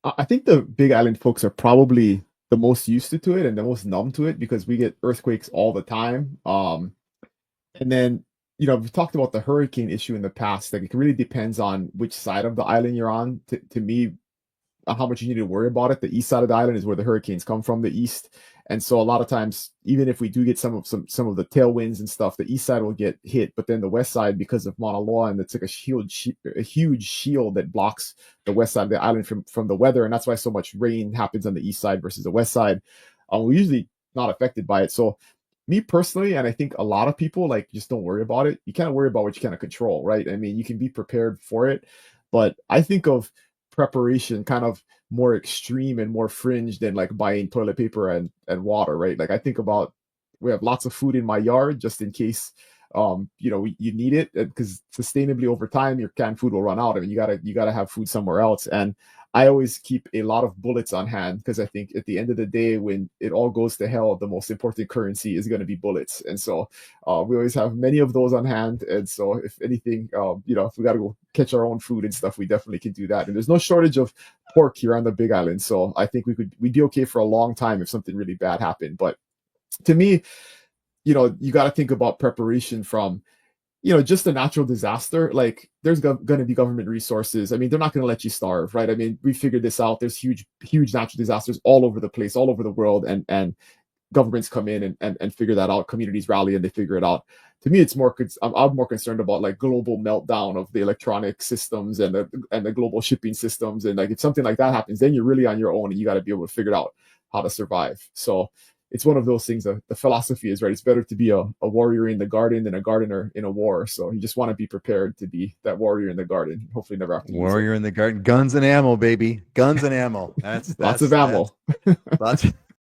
I think the Big Island folks are probably the most used to it and the most numb to it because we get earthquakes all the time. And then, we've talked about the hurricane issue in the past. Like, it really depends on which side of the island you're on. To me, how much you need to worry about it. The east side of the island is where the hurricanes come from, the east. And so a lot of times, even if we do get some of the tailwinds and stuff, the east side will get hit. But then the west side, because of Mauna Loa, and it's like a huge shield that blocks the west side of the island from the weather, and that's why so much rain happens on the east side versus the west side. We're usually not affected by it. So me personally, and I think a lot of people, like, just don't worry about it. You can't worry about what you can't control, right? I mean, you can be prepared for it, but I think of preparation kind of more extreme and more fringe than like buying toilet paper and water, right? Like, I think about, we have lots of food in my yard just in case you need it, because sustainably over time your canned food will run out. I mean, you gotta have food somewhere else. And I always keep a lot of bullets on hand because I think at the end of the day, when it all goes to hell, the most important currency is going to be bullets. And so we always have many of those on hand. And so if anything, if we got to go catch our own food and stuff, we definitely can do that. And there's no shortage of pork here on the Big Island, so I think we'd be okay for a long time if something really bad happened. But to me, you got to think about preparation from, just a natural disaster. Like, there's going to be government resources. I mean, they're not going to let you starve, right? I mean, we figured this out. There's huge natural disasters all over the place, all over the world, and governments come in and figure that out. Communities rally and they figure it out. To me, it's more. I'm more concerned about like global meltdown of the electronic systems and the global shipping systems. And like, if something like that happens, then you're really on your own and you got to be able to figure out how to survive. So it's one of those things. The philosophy is, right, it's better to be a warrior in the garden than a gardener in a war. So you just want to be prepared to be that warrior in the garden. Hopefully, never have to use it. Warrior in the garden, guns and ammo, baby, guns and ammo. That's Lots of that's ammo. lots.